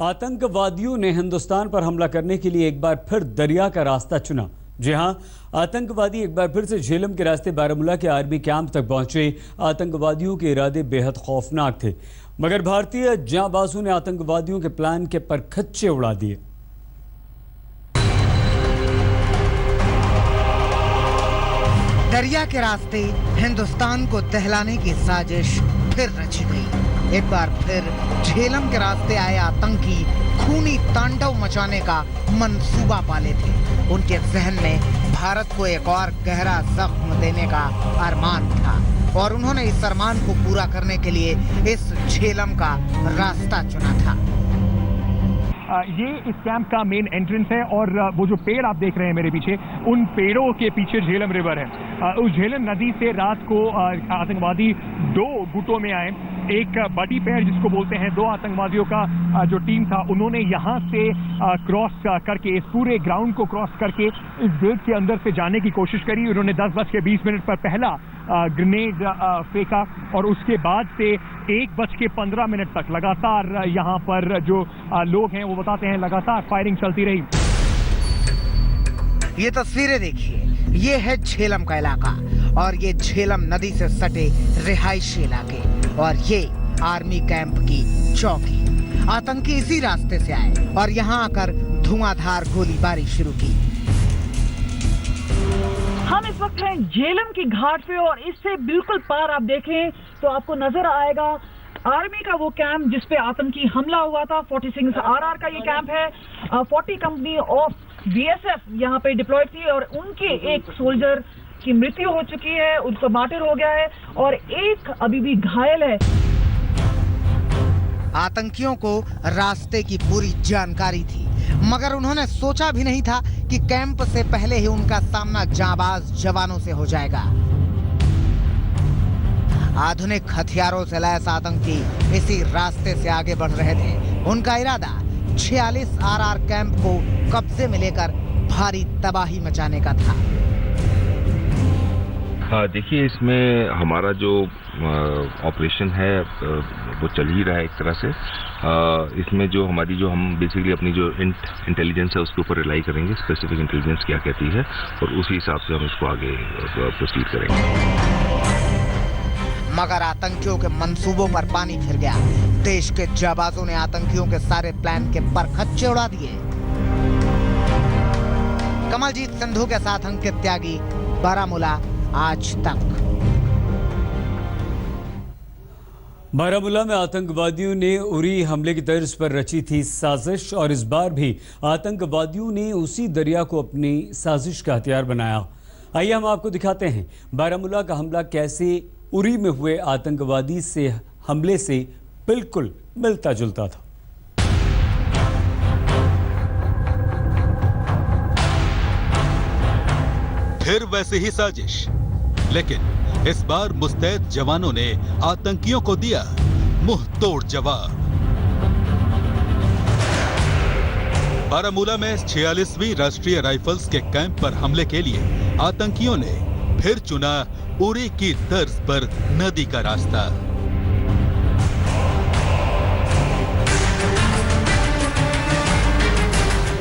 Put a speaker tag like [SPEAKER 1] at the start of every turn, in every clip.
[SPEAKER 1] आतंकवादियों ने हिंदुस्तान पर हमला करने के लिए एक बार फिर दरिया का रास्ता चुना। जी हां, आतंकवादी एक बार फिर से झेलम के रास्ते बारामूला के आर्मी कैंप तक पहुंचे। आतंकवादियों के इरादे बेहद खौफनाक थे, मगर भारतीय जांबाजों ने आतंकवादियों के प्लान के परखच्चे उड़ा दिए।
[SPEAKER 2] दरिया के रास्ते हिंदुस्तान को दहलाने की साजिश फिर रची गई। एक बार फिर झेलम के रास्ते आए आतंकी खूनी तांडव मचाने का मंसूबा पाले थे। उनके जहन में भारत को एक और गहरा जख्म देने का अरमान था और उन्होंने इस अरमान को पूरा करने के लिए इस झेलम का रास्ता चुना था।
[SPEAKER 3] ये इस कैंप का मेन एंट्रेंस है और वो जो पेड़ आप देख रहे हैं मेरे पीछे, उन पेड़ों के पीछे झेलम रिवर है। उस झेलम नदी से रात को आतंकवादी 2 गुटों में आए। एक बड़ी पैर जिसको बोलते हैं, 2 आतंकवादियों का जो टीम था, उन्होंने यहाँ से क्रॉस करके इस पूरे ग्राउंड को क्रॉस करके इस गेट के अंदर से जाने की कोशिश करी। उन्होंने 10:20 पर पहला ग्रेनेड फेंका और उसके बाद से 1:15 तक लगातार यहाँ पर जो लोग हैं वो बताते हैं लगातार फायरिंग चलती रही।
[SPEAKER 2] ये तस्वीरें देखिए, ये है झेलम का इलाका और ये झेलम नदी से सटे रिहायशी इलाके और ये आर्मी कैंप की चौकी। आतंकी इसी रास्ते से आए और यहाँ आकर धुआंधार गोलीबारी शुरू की।
[SPEAKER 4] हम इस वक्त हैं झेलम की घाट पे और इससे बिल्कुल पार आप देखें तो आपको नजर आएगा आर्मी का वो कैंप जिसपे आतंकी हमला हुआ था। 46 RR का ये कैंप है। 40 कंपनी ऑफ BSF यहाँ पे डिप्लॉयड थी और उनके एक सोल्जर की मृत्यु हो चुकी है, उनका मार्टिर हो गया है और एक अभी भी घायल है।
[SPEAKER 2] आतंकियों को रास्ते की पूरी जानकारी थी, मगर उन्होंने सोचा भी नहीं था कि कैंप से पहले ही उनका सामना जांबाज जवानों से हो जाएगा। आधुनिक हथियारों से लैस आतंकी इसी रास्ते से आगे बढ़ रहे थे। उनका इरादा 46 RR कैंप को कब्जे में लेकर भारी तबाही मचाने का था।
[SPEAKER 5] देखिए, इसमें हमारा जो ऑपरेशन है वो चल ही रहा है एक तरह से। इसमें जो हम बेसिकली अपनी जो इंटेलिजेंस है उसके ऊपर रिलाई करेंगे, स्पेसिफिक इंटेलिजेंस क्या कहती है और उसी हिसाब से हम इसको आगे प्रोसीड करेंगे।
[SPEAKER 2] मगर आतंकियों के मंसूबों पर पानी फिर गया। देश के जाबाजों ने आतंकियों के सारे प्लान के परखच्चे उड़ा दिए। कमलजीत सिंधु के साथ अंकित त्यागी, बारामूला आज तक।
[SPEAKER 1] बारामूला में आतंकवादियों ने उरी हमले की तर्ज पर रची थी साजिश और इस बार भी आतंकवादियों ने उसी दरिया को अपनी साजिश का हथियार बनाया। आइए हम आपको दिखाते हैं बारामूला का हमला कैसे उरी में हुए आतंकवादी से हमले से बिल्कुल मिलता जुलता था।
[SPEAKER 6] फिर वैसे ही साजिश, लेकिन इस बार मुस्तैद जवानों ने आतंकियों को दिया मुंह तोड़ जवाब। बारामूला में 46वीं राष्ट्रीय राइफल्स के कैंप पर हमले के लिए आतंकियों ने फिर चुना उरी की तर्ज पर नदी का रास्ता।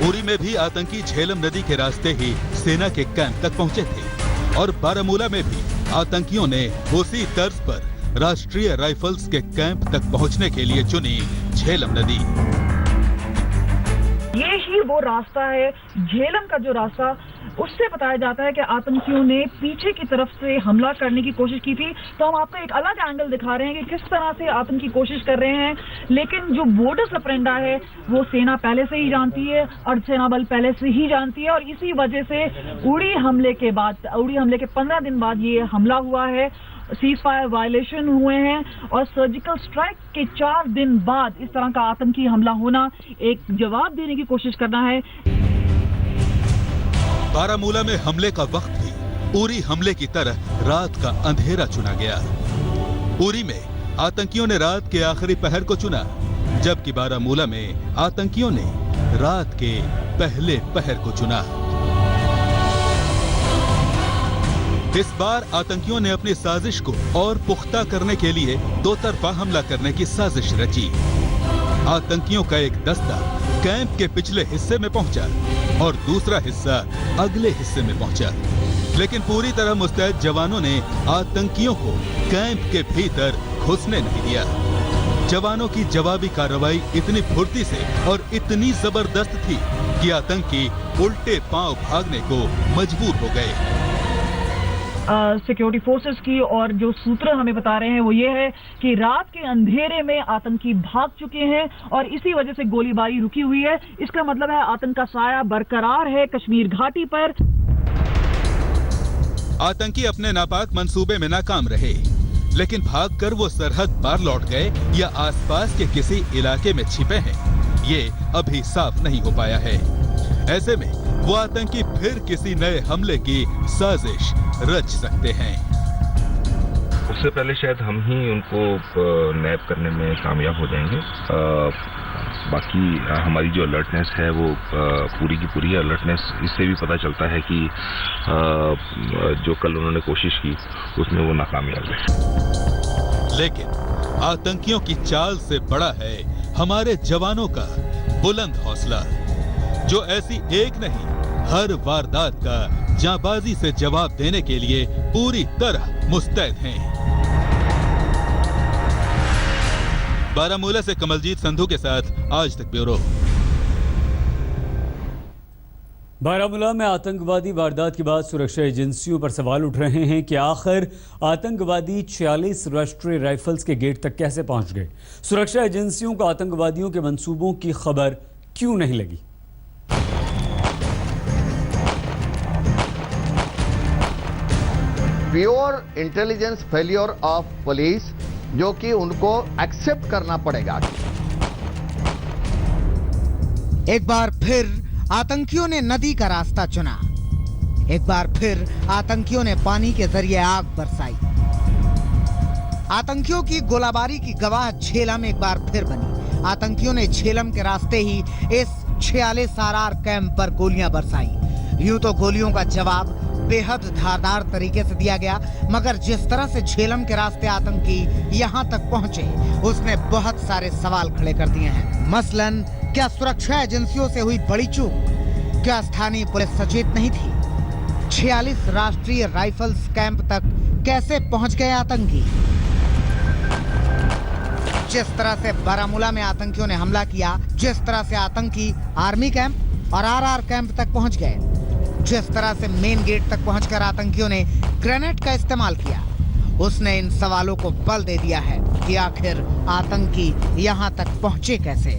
[SPEAKER 6] उरी में भी आतंकी झेलम नदी के रास्ते ही सेना के कैंप तक पहुंचे थे और बारामूला में भी आतंकियों ने उसी तर्ज पर राष्ट्रीय राइफल्स के कैंप तक पहुंचने के लिए चुनी झेलम नदी।
[SPEAKER 4] ये ही वो रास्ता है, झेलम का जो रास्ता, उससे बताया जाता है कि आतंकियों ने पीछे की तरफ से हमला करने की कोशिश की थी। तो हम आपको एक अलग एंगल दिखा रहे हैं कि किस तरह से आतंकी कोशिश कर रहे हैं, लेकिन जो मोडस ऑपरेंडी है वो सेना पहले से ही जानती है, अर्धसेना बल पहले से ही जानती है और इसी वजह से उड़ी हमले के 15 दिन बाद ये हमला हुआ है। सीज फायर वायलेशन हुए हैं और सर्जिकल स्ट्राइक के 4 दिन बाद इस तरह का आतंकी हमला होना एक जवाब देने की कोशिश करना है।
[SPEAKER 6] बारामूला में हमले का वक्त भी उरी हमले की तरह रात का अंधेरा चुना गया। उरी में आतंकियों ने रात के आखिरी पहर को चुना, जबकि बारामूला में आतंकियों ने रात के पहले पहर को चुना। इस बार आतंकियों ने अपनी साजिश को और पुख्ता करने के लिए 2 तरफा हमला करने की साजिश रची। आतंकियों का एक दस्ता कैंप के पिछले हिस्से में पहुंचा और दूसरा हिस्सा अगले हिस्से में पहुंचा, लेकिन पूरी तरह मुस्तैद जवानों ने आतंकियों को कैंप के भीतर घुसने नहीं दिया। जवानों की जवाबी कार्रवाई इतनी फुर्ती से और इतनी जबरदस्त थी कि आतंकी उल्टे पांव भागने को मजबूर हो गए।
[SPEAKER 4] सिक्योरिटी फोर्सेस की और जो सूत्र हमें बता रहे हैं वो ये है कि रात के अंधेरे में आतंकी भाग चुके हैं और इसी वजह से गोलीबारी रुकी हुई है। इसका मतलब है आतंक का साया बरकरार है कश्मीर घाटी पर।
[SPEAKER 6] आतंकी अपने नापाक मंसूबे में नाकाम रहे, लेकिन भागकर वो सरहद पार लौट गए या आसपास के किसी इलाके में छिपे हैं, ये अभी साफ नहीं हो पाया है। ऐसे में वो आतंकी फिर किसी नए हमले की साजिश रच सकते हैं।
[SPEAKER 5] उससे पहले शायद हम ही उनको नैप करने में कामयाब हो जाएंगे। बाकी हमारी जो अलर्टनेस है वो पूरी की पूरी अलर्टनेस इससे भी पता चलता है कि जो कल उन्होंने कोशिश की उसमें वो नाकामयाब है।
[SPEAKER 6] लेकिन आतंकियों की चाल से बड़ा है हमारे जवानों का बुलंद हौसला, जो ऐसी एक नहीं हर वारदात का जांबाजी से जवाब देने के लिए पूरी तरह मुस्तैद हैं। बारामूला से कमलजीत संधू के साथ आज तक ब्यूरो।
[SPEAKER 1] बारामूला में आतंकवादी वारदात के बाद सुरक्षा एजेंसियों पर सवाल उठ रहे हैं कि आखिर आतंकवादी 46 राष्ट्रीय राइफल्स के गेट तक कैसे पहुंच गए। सुरक्षा एजेंसियों को आतंकवादियों के मंसूबों की खबर क्यों नहीं लगी।
[SPEAKER 7] Pure intelligence failure of police, जो कि उनको एक्सेप्ट करना पड़ेगा।
[SPEAKER 2] एक बार फिर आतंकियों ने नदी का रास्ता चुना। एक बार फिर आतंकियों ने पानी के जरिए आग बरसाई। आतंकियों की गोलाबारी की गवाह झेलम एक बार फिर बनी। आतंकियों ने झेलम के रास्ते ही इस 46 आरआर कैंप पर गोलियां बरसाई। यूं तो गोलियों का जवाब बेहद धारदार तरीके से दिया गया, मगर जिस तरह से झेलम के रास्ते आतंकी यहां तक पहुंचे उसने बहुत सारे सवाल खड़े कर दिए हैं। मसलन, क्या सुरक्षा एजेंसियों से हुई बड़ी चूक? क्या स्थानीय पुलिस सचेत नहीं थी? 46 राष्ट्रीय राइफल्स कैंप तक कैसे पहुंच गए आतंकी? जिस तरह से बारामूला में आतंकियों ने हमला किया, जिस तरह से आतंकी आर्मी कैंप और आरआर कैंप तक पहुंच गए, जिस तरह से मेन गेट तक पहुंचकर आतंकियों ने ग्रेनेड का इस्तेमाल किया, उसने इन सवालों को बल दे दिया है कि आखिर आतंकी यहां तक पहुंचे कैसे।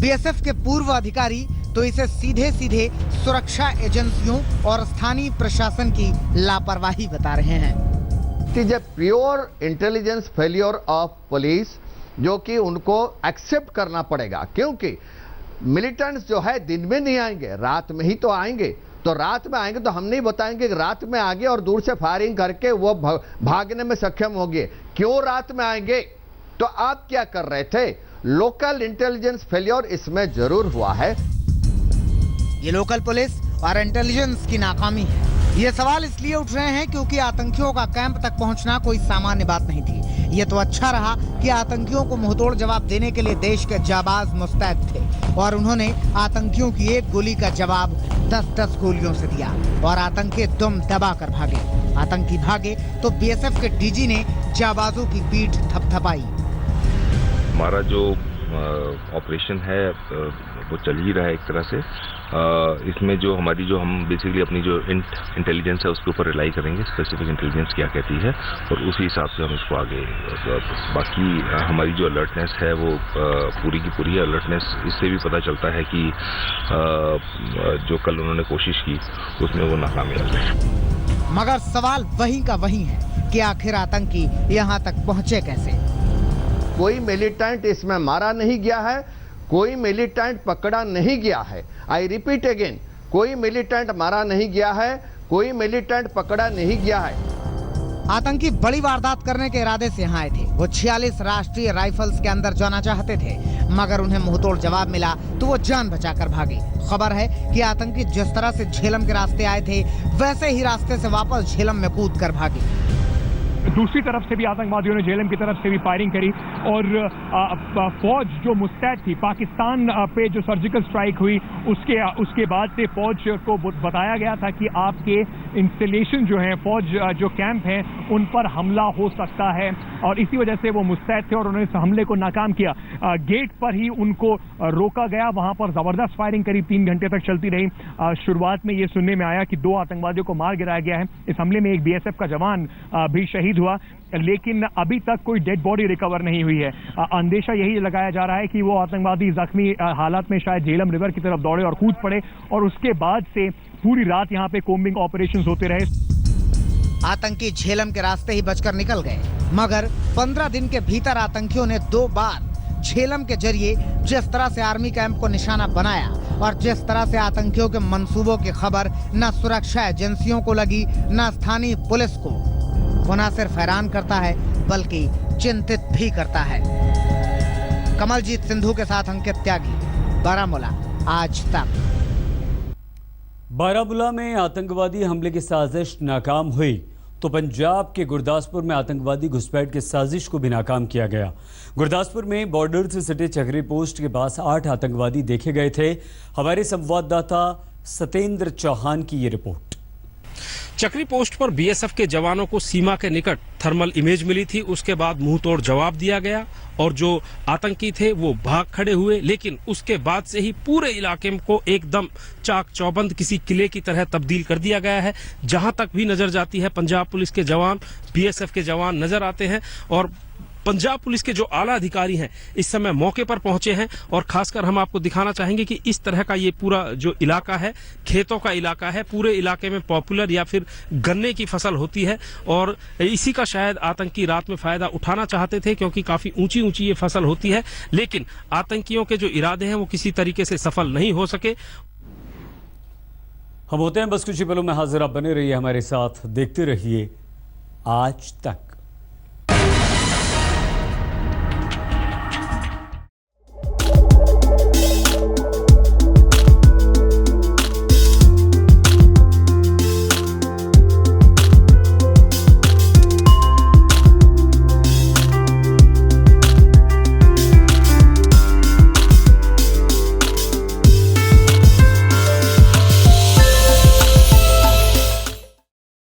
[SPEAKER 2] बीएसएफ के पूर्व अधिकारी तो इसे सीधे सीधे सुरक्षा एजेंसियों और स्थानीय प्रशासन की लापरवाही बता रहे हैं।
[SPEAKER 7] It is a pure intelligence failure of police, जो कि उनको एक्सेप्ट करना पड़ेगा, क्योंकि मिलिटेंट्स जो है दिन में नहीं आएंगे, रात में ही तो आएंगे। तो रात में आएंगे तो हम नहीं बताएंगे कि रात में आगे और दूर से फायरिंग करके वो भागने में सक्षम होंगे। क्यों रात में आएंगे? तो आप क्या कर रहे थे? लोकल इंटेलिजेंस फेलियर इसमें जरूर हुआ है।
[SPEAKER 2] ये लोकल पुलिस और इंटेलिजेंस की नाकामी है। ये सवाल इसलिए उठ रहे हैं क्योंकि आतंकियों का कैंप तक पहुंचना कोई सामान्य बात नहीं थी। ये तो अच्छा रहा कि आतंकियों को मुंहतोड़ जवाब देने के लिए देश के जाबाज मुस्तैद थे और उन्होंने आतंकियों की एक गोली का जवाब 10-10 गोलियों से दिया और आतंकी दुम दबा कर भागे। आतंकी भागे तो बीएसएफ के डीजी ने जाबाजों की पीठ थपथपाई।
[SPEAKER 5] हमारा जो ऑपरेशन है वो चल ही रहा है एक तरह से। इसमें जो हमारी जो हम बेसिकली अपनी जो इंटेलिजेंस है उसके ऊपर रिलाई करेंगे, स्पेसिफिक इंटेलिजेंस क्या कहती है, और उसी हिसाब से हम इसको आगे। बाकी हमारी जो अलर्टनेस है वो पूरी की पूरी अलर्टनेस इससे भी पता चलता है कि जो कल उन्होंने कोशिश की उसमें वो नाकामयाब है।
[SPEAKER 2] मगर सवाल वही का वही है कि आखिर आतंकी यहाँ तक पहुँचे कैसे।
[SPEAKER 7] कोई मिलिटेंट इसमें मारा नहीं गया है, कोई मिलिटेंट पकड़ा नहीं गया है। आई रिपीट अगेन, कोई मिलिटेंट मारा नहीं गया है, कोई मिलिटेंट पकड़ा नहीं गया है।
[SPEAKER 2] आतंकी बड़ी वारदात करने के इरादे से यहाँ आए थे। वो 46 राष्ट्रीय राइफल्स के अंदर जाना चाहते थे, मगर उन्हें मुंहतोड़ जवाब मिला तो वो जान बचाकर भागे। खबर है कि आतंकी जिस तरह से झेलम के रास्ते आए थे वैसे ही रास्ते से वापस झेलम में कूद कर भागे।
[SPEAKER 3] दूसरी तरफ से भी आतंकवादियों ने झेलम की तरफ से भी फायरिंग करी। और फौज जो मुस्तैद थी, पाकिस्तान पे जो सर्जिकल स्ट्राइक हुई उसके बाद से फौज को बताया गया था कि आपके इंस्टॉलेशन जो हैं, फौज जो कैंप हैं, उन पर हमला हो सकता है और इसी वजह से वो मुस्तैद थे और उन्होंने इस हमले को नाकाम किया। गेट पर ही उनको रोका गया, वहां पर जबरदस्त फायरिंग करीब 3 घंटे तक चलती रही। शुरुआत में ये सुनने में आया कि 2 आतंकवादियों को मार गिराया गया है। इस हमले में एक बीएसएफ का जवान भी शहीद हुआ, लेकिन अभी तक कोई डेड बॉडी रिकवर नहीं हुई है। अंदेशा यही लगाया जा रहा है कि वो आतंकवादी जख्मी हालात में शायद झेलम रिवर की तरफ दौड़े और कूद पड़े और उसके बाद से पूरी रात यहाँ पे कोम्बिंग ऑपरेशंस होते रहे।
[SPEAKER 2] आतंकी झेलम के रास्ते ही बचकर निकल गए, मगर 15 दिन के भीतर आतंकियों ने 2 बार झेलम के जरिए जिस तरह से आर्मी कैंप को निशाना बनाया और जिस तरह से आतंकियों के मंसूबों की खबर न सुरक्षा एजेंसियों को लगी न स्थानीय पुलिस को, वो न सिर्फ हैरान करता है बल्कि चिंतित भी करता है। कमलजीत सिंधु के साथ अंकित त्यागी, बारामूला, आज तक।
[SPEAKER 1] बारामूला में आतंकवादी हमले की साजिश नाकाम हुई तो पंजाब के गुरदासपुर में आतंकवादी घुसपैठ की साजिश को भी नाकाम किया गया। गुरदासपुर में बॉर्डर से सटे चक्री पोस्ट के पास 8 आतंकवादी देखे गए थे। हमारे संवाददाता सतेंद्र चौहान की ये रिपोर्ट।
[SPEAKER 8] चक्री पोस्ट पर बीएसएफ के जवानों को सीमा के निकट थर्मल इमेज मिली थी, उसके बाद मुंहतोड़ जवाब दिया गया और जो आतंकी थे वो भाग खड़े हुए, लेकिन उसके बाद से ही पूरे इलाके को एकदम चाक चौबंद किसी किले की तरह तब्दील कर दिया गया है। जहां तक भी नजर जाती है पंजाब पुलिस के जवान, बीएसएफ के जवान नजर आते हैं और पंजाब पुलिस के जो आला अधिकारी हैं इस समय मौके पर पहुंचे हैं और खासकर हम आपको दिखाना चाहेंगे कि इस तरह का ये पूरा जो इलाका है, खेतों का इलाका है, पूरे इलाके में पॉपुलर या फिर गन्ने की फसल होती है और इसी का शायद आतंकी रात में फायदा उठाना चाहते थे क्योंकि काफी ऊंची ऊंची ये फसल होती है, लेकिन आतंकियों के जो इरादे हैं वो किसी तरीके से सफल नहीं हो सके।
[SPEAKER 1] हम होते हैं बस कुछ ही पलों में हाजिर, आप बने रहिए हमारे साथ, देखते रहिए आज तक।